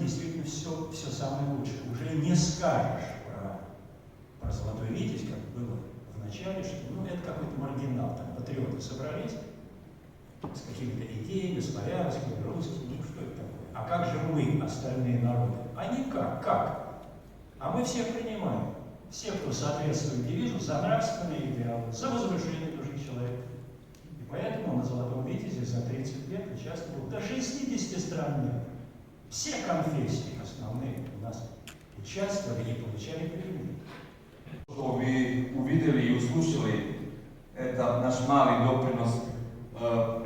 действительно все самое лучшее. Уже не скажешь про «Золотой Витязь», как было в начале, что это какой-то маргинал, там патриоты собрались с какими-то идеями, славянскими, русскими, что это такое. А как же мы, остальные народы? А никак, как? А мы всех принимаем. Все, кто соответствует девизу, за нравственные идеалы, за возвышение души человека. И поэтому на «Золотом Витязе» за 30 лет участвовало до 60 стран мира. Все конфессии основные у нас участвовали и получали прибыль. Što bi uvidjeli i uslušali naš mali doprinos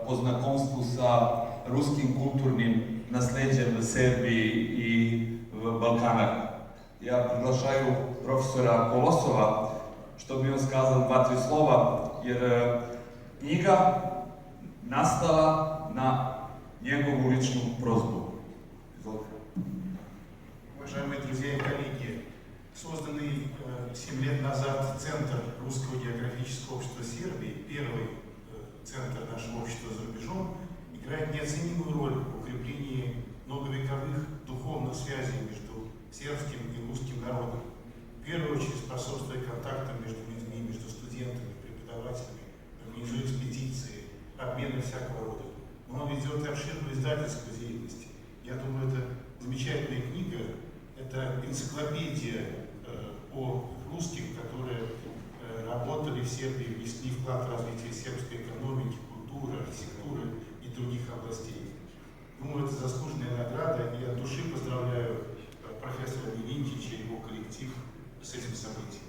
po znakomstvu sa ruskim kulturnim nasleđem v Srbiji i v Balkanu. Ja priglašaju profesora Kolosova, što bi on skazal 2-3 slova, jer knjiga nastala na njegovu ličnu prozbu. Уважаемые друзья и коллеги, созданный 7 лет назад Центр Русского географического общества Сербии, первый центр нашего общества за рубежом, играет неоценимую роль в укреплении многовековых духовных связей между сербским и русским народом. В первую очередь способствуя контактам между людьми, между студентами, преподавателями, организуя экспедиции, обмены всякого рода. Он ведет обширную издательскую деятельность. Я думаю, это замечательная книга, это энциклопедия о русских, которые работали в Сербии, внесли вклад в развитие сербской экономики, культуры, архитектуры и других областей. Думаю, это заслуженная награда, и от души поздравляю профессора Милинчича и его коллектив с этим событием.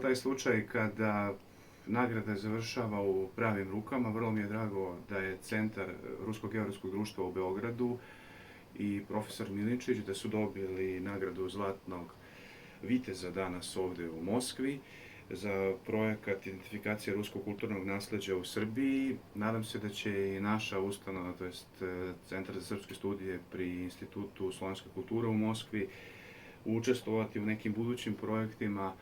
Taj slučaj kada nagrada završava u pravim rukama. Vrlo mi je drago da je Centar Ruskog geografskog društva u Beogradu i profesor Milinčić da su dobili nagradu Zlatnog viteza danas ovde u Moskvi za projekat identifikacije ruskog kulturnog nasleđa u Srbiji. Nadam se da će i naša ustanova, to jest Centar za srpske studije pri Institutu slovenske kulture u Moskvi, učestvovati u nekim budućim projektima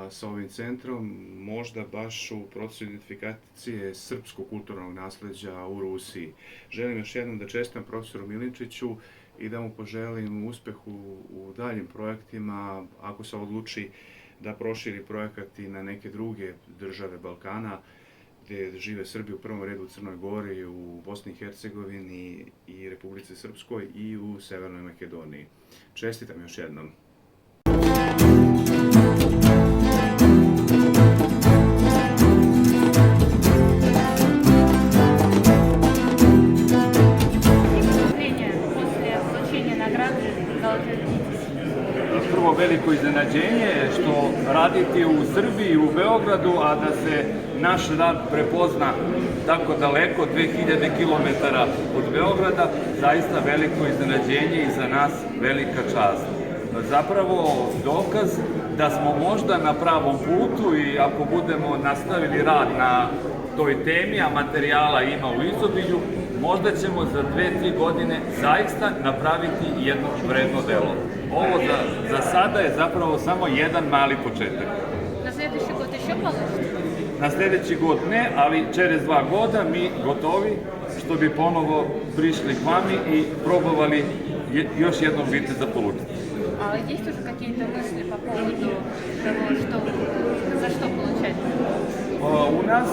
sa ovim centrom, možda baš u procesu identifikacije srpskog kulturnog nasleđa u Rusiji. Želim još jednom da čestitam profesoru Milinčiću i da mu poželim uspeh u daljim projektima, ako se odluči da proširi projekat i na neke druge države Balkana, gdje žive Srbi u prvom redu u Crnoj Gori, u Bosni i Hercegovini i Republici Srpskoj i u Severnoj Makedoniji. Čestitam još jednom. Prvo veliko iznenađenje je što raditi u Srbiji, u Beogradu, a da se naš rad prepozna tako daleko, 2000 km od Beograda, zaista veliko iznenađenje i za nas velika čast. Zapravo dokaz da smo možda na pravom putu i ako budemo nastavili rad na toj temi, a materijala ima u izobilju, možda ćemo za 2-3 godine zaista napraviti jedno vredno delo. Ovo za sada je zapravo samo jedan mali početak. Na sljedeći god još получите? Na sljedeći god ne, ali через 2 года mi gotovi što bi ponovo prišli k vami i probovali još jednog viteza polučiti. А есть уже какие-то мысли по поводу того, за что получать? U nas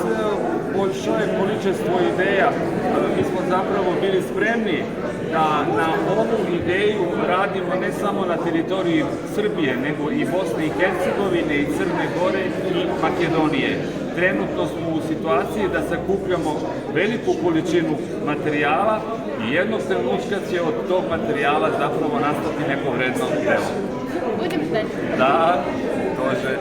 большое количество ideja. Mi smo zapravo bili spremni da na ovu ideju radimo ne samo na teritoriji Srbije, nego i Bosne i Hercegovine, i Crne Gore i Makedonije. Trenutno smo u situaciji da sakupljamo veliku količinu materijala i jednog trenutka će od tog materijala zapravo nastati neko vredno delo. Budem ždati. Da, тоже.